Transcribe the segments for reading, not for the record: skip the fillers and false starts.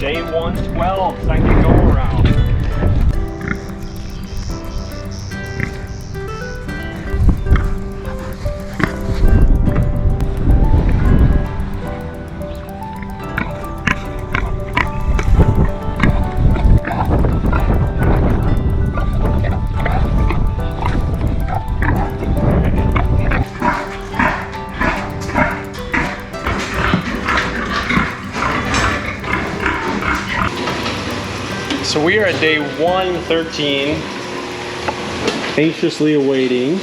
Day 112, second go around. So we are at day 113, anxiously awaiting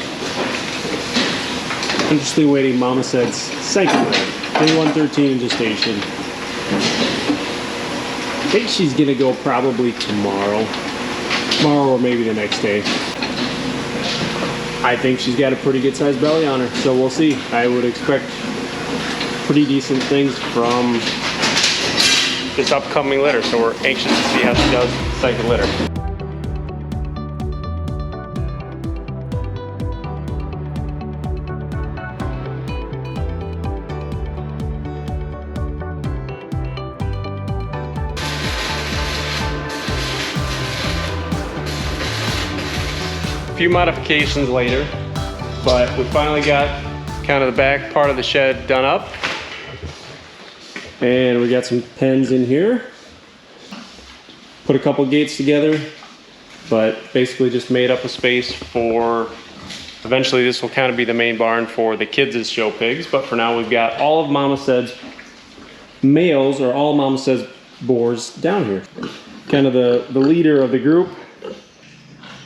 Mama Said's second day. Day 113 in gestation. I think she's gonna go probably tomorrow or maybe the next day. I think she's got a pretty good sized belly on her, so we'll see. I would expect pretty decent things from this upcoming litter, so we're anxious to see how she does second litter. A few modifications later, but we finally got kind of the back part of the shed done up. And we got some pens in here. Put a couple gates together, but basically just made up a space for, eventually this will kind of be the main barn for the kids' show pigs, but for now we've got all of Mama Said's males, or all Mama Said's boars down here. Kind of the leader of the group.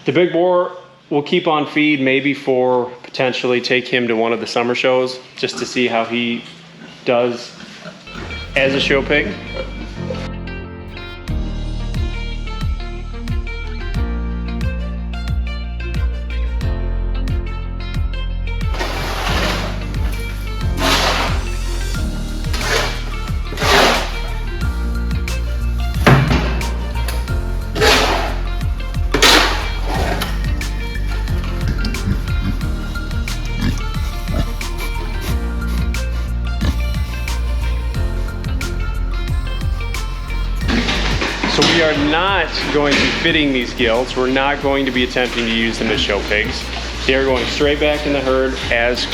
The big boar will keep on feed, maybe for potentially take him to one of the summer shows, just to see how he does as a show pig. So we are not going to be fitting these gilts. We're not going to be attempting to use them as show pigs. They are going straight back in the herd as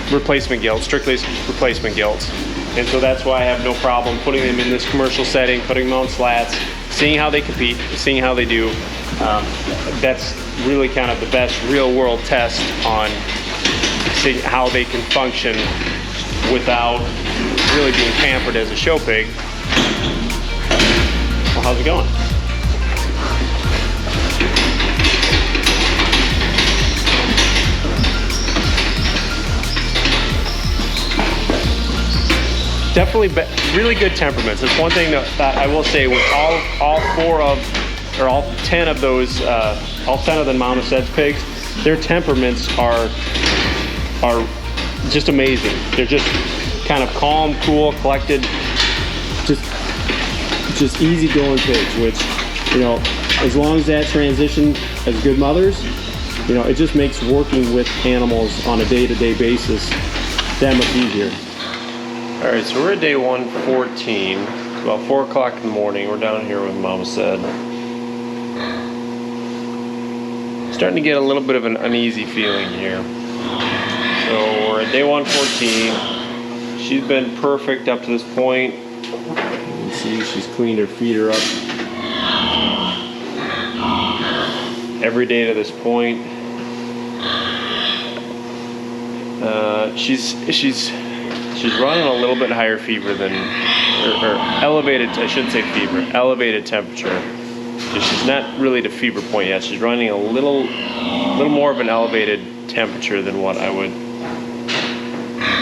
replacement gilts, strictly replacement gilts. And so that's why I have no problem putting them in this commercial setting, putting them on slats, seeing how they compete, seeing how they do. That's really kind of the best real world test on seeing how they can function without really being pampered as a show pig. Well, how's it going? Definitely really good temperaments. It's one thing that I will say with all 10 of those, all 10 of the Mama Said's pigs, their temperaments are just amazing. They're just kind of calm, cool, collected, just easygoing pigs, which, you know, as long as that transition as good mothers, you know, it just makes working with animals on a day-to-day basis that much easier. All right, so we're at day 114. It's about 4 o'clock in the morning. We're down here with Mama Said. Starting to get a little bit of an uneasy feeling here. So we're at day 114. She's been perfect up to this point. You can see she's cleaned her feeder up every day to this point. She's running a little bit higher fever than, or elevated, I shouldn't say fever, elevated temperature. She's not really to fever point yet. She's running a little more of an elevated temperature than what I would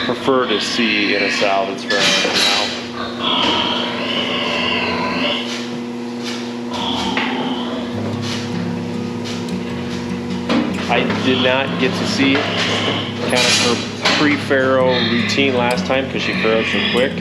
prefer to see in a sow that's running right now. I did not get to see kind of her pre-farrow routine last time because she farrowed so quick.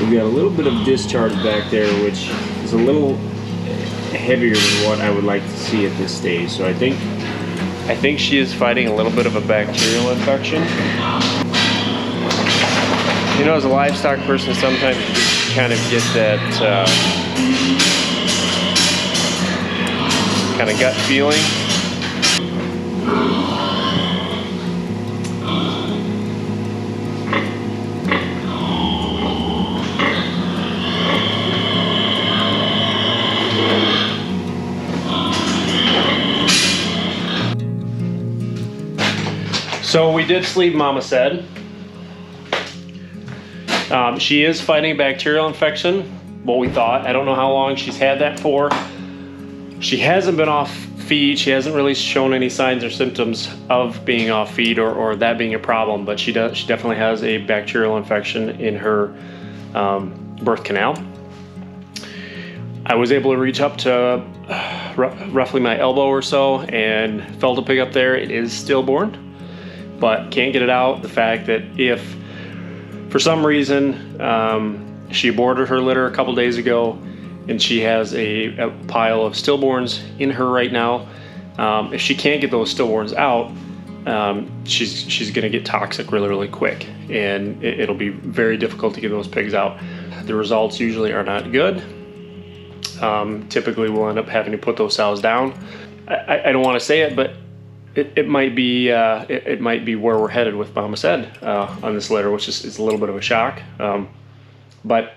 We've got a little bit of discharge back there, which is a little heavier than what I would like to see at this stage. So I think she is fighting a little bit of a bacterial infection. You know, as a livestock person, sometimes you just kind of get that kind of gut feeling. So we did sleeve Mama said. She is fighting a bacterial infection, what we thought. I don't know how long she's had that for. She hasn't been off feed. She hasn't really shown any signs or symptoms of being off feed or that being a problem, but she definitely has a bacterial infection in her birth canal. I was able to reach up to roughly my elbow or so and felt a pig up there. It is stillborn, but can't get it out. The fact that if for some reason she aborted her litter a couple days ago and she has a pile of stillborns in her right now, if she can't get those stillborns out, she's gonna get toxic really quick, and it'll be very difficult to get those pigs out. The results usually are not good. Typically we'll end up having to put those sows down. I don't want to say it, but it might be where we're headed with Mama said on this litter, which is a little bit of a shock. But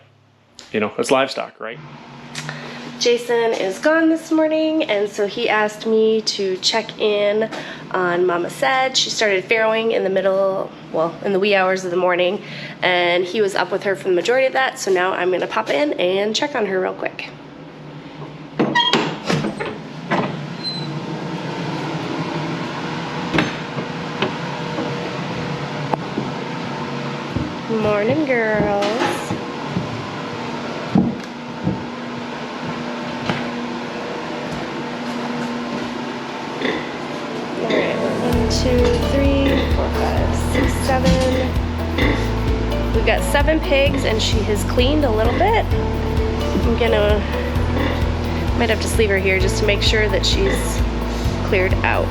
you know, it's livestock, right? Jason is gone this morning, and so he asked me to check in on Mama said. She started farrowing in the wee hours of the morning, and he was up with her for the majority of that, so now I'm gonna pop in and check on her real quick. Morning, girls. Alright, 1, 2, 3, 4, 5, 6, 7. We've got 7 pigs, and she has cleaned a little bit. Might have to sleeve her here just to make sure that she's cleared out.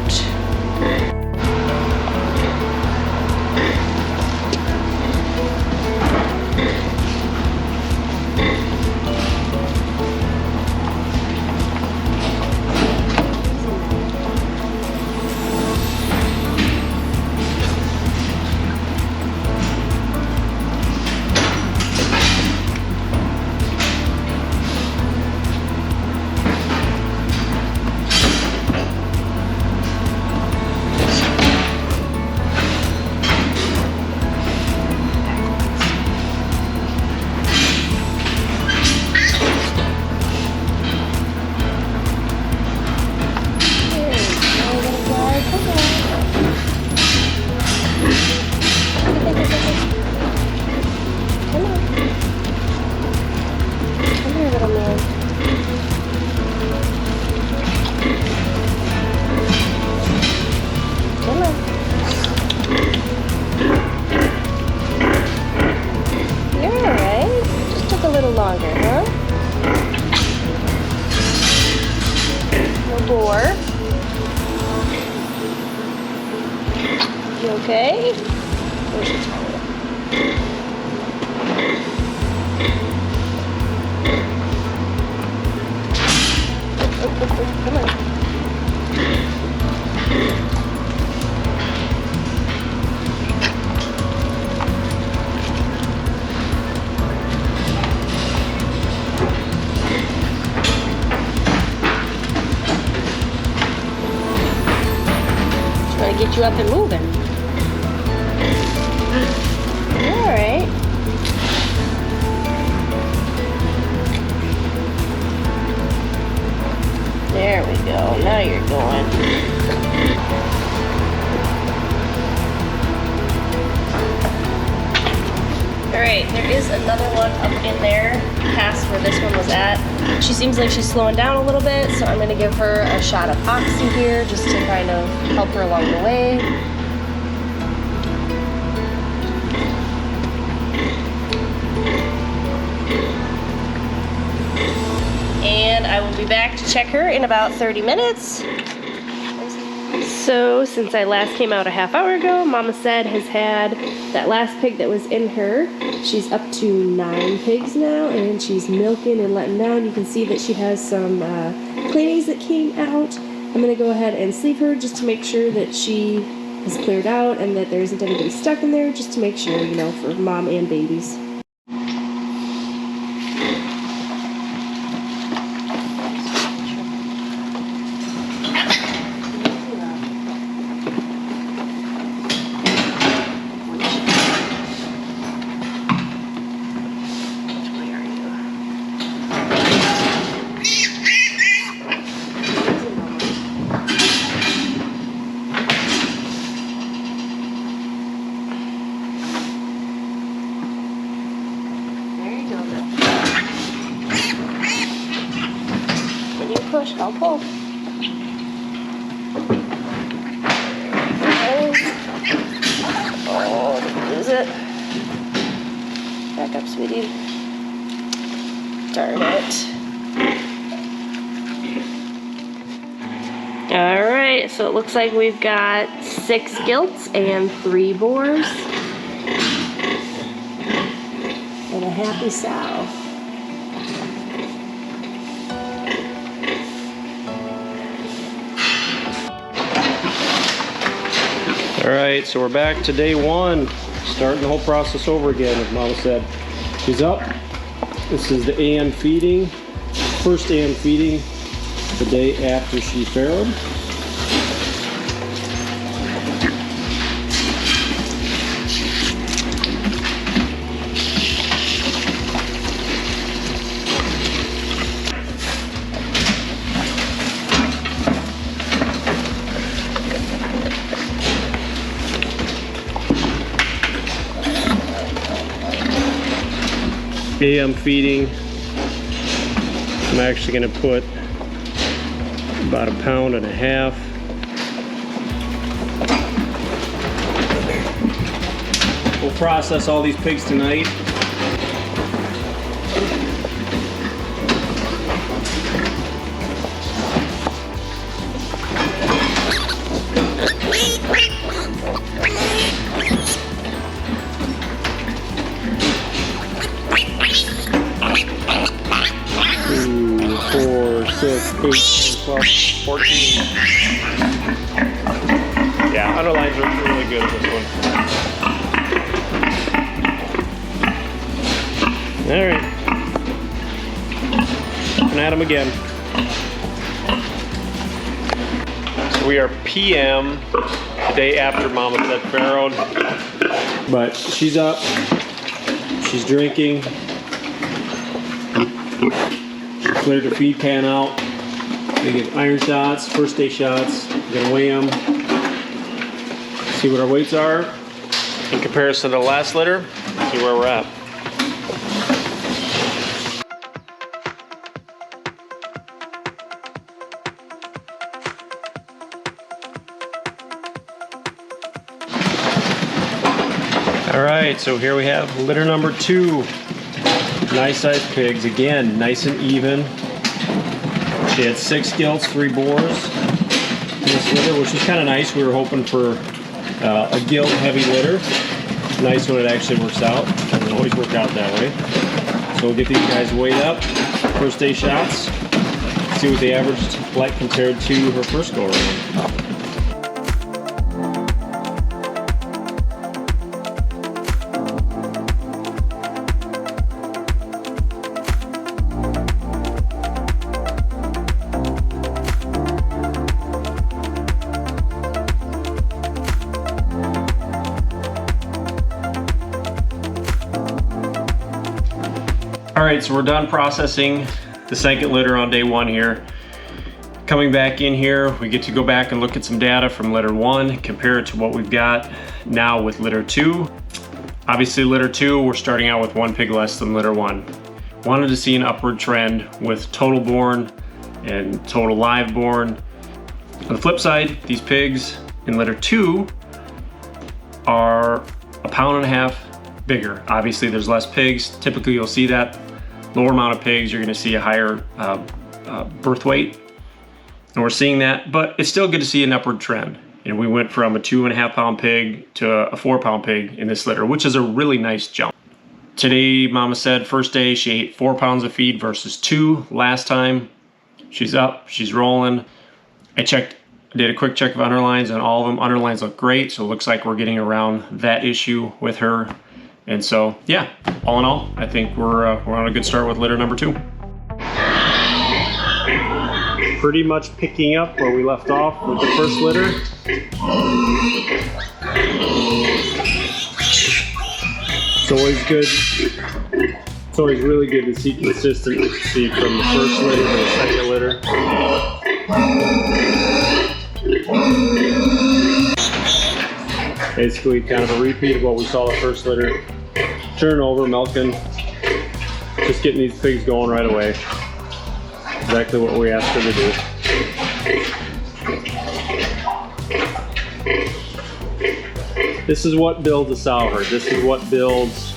You okay? Where's your towel? Come on. Trying to get you up and moving. All right. There we go. Now you're going. All right, there is another one up in there past where this one was at. She seems like she's slowing down a little bit, so I'm going to give her a shot of Oxy here just to kind of help her along the way. I will be back to check her in about 30 minutes. So since I last came out a half hour ago, Mama said has had that last pig that was in her. She's up to 9 pigs now, and she's milking and letting down. You can see that she has some cleanings that came out. I'm gonna go ahead and sleeve her just to make sure that she has cleared out and that there isn't anybody stuck in there, just to make sure, you know, for mom and babies. Push, I'll pull. Oh, did we lose it? Back up, sweetie. Darn it. Alright, so it looks like we've got 6 gilts and 3 boars. And a happy sow. All right, so we're back to day 1, starting the whole process over again, as Mama said. She's up. This is the AM feeding, first AM feeding, the day after she farrowed. AM feeding, I'm actually going to put about 1.5 pounds. We'll process all these pigs tonight. Plus 14. Yeah, underlines are really good at this one. Alright. Looking at them again. So we are PM, the day after Mama said farrowed. But she's up. She's drinking. She cleared her feed pan out. We get iron shots, first day shots. We're gonna weigh them, see what our weights are in comparison to the last litter, see where we're at. All right, so here we have litter number 2. Nice sized pigs, again, nice and even. She had 6 gilts, 3 boars in this litter, which was kind of nice. We were hoping for a gilt heavy litter. Nice when it actually works out. Doesn't always work out that way. So we'll get these guys weighed up, first day shots, see what they averaged like compared to her first go around. All right, so we're done processing the second litter on day 1 here. Coming back in here, we get to go back and look at some data from litter 1, compare it to what we've got now with litter 2. Obviously litter 2, we're starting out with 1 pig less than litter 1. Wanted to see an upward trend with total born and total live born. On the flip side, these pigs in litter 2 are 1.5 pounds bigger. Obviously there's less pigs. Typically you'll see that. Lower amount of pigs, you're gonna see a higher birth weight. And we're seeing that, but it's still good to see an upward trend. You know, we went from a 2.5 pound pig to a 4 pound pig in this litter, which is a really nice jump. Today, Mama said first day she ate 4 pounds of feed versus 2 last time. She's up, she's rolling. I did a quick check of underlines, and all of them underlines look great. So it looks like we're getting around that issue with her. And so, yeah, all in all, I think we're on a good start with litter number 2. Pretty much picking up where we left off with the first litter. It's always good. It's always really good to see consistency from the first litter to the second litter. Basically kind of a repeat of what we saw the first litter. Turn over, milking, just getting these pigs going right away. Exactly what we asked her to do. This is what builds a sow herd. This is what builds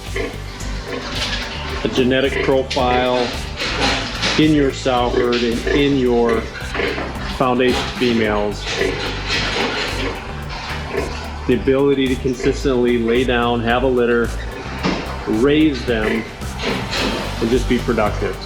a genetic profile in your sow herd and in your foundation females. The ability to consistently lay down, have a litter, raise them, and just be productive.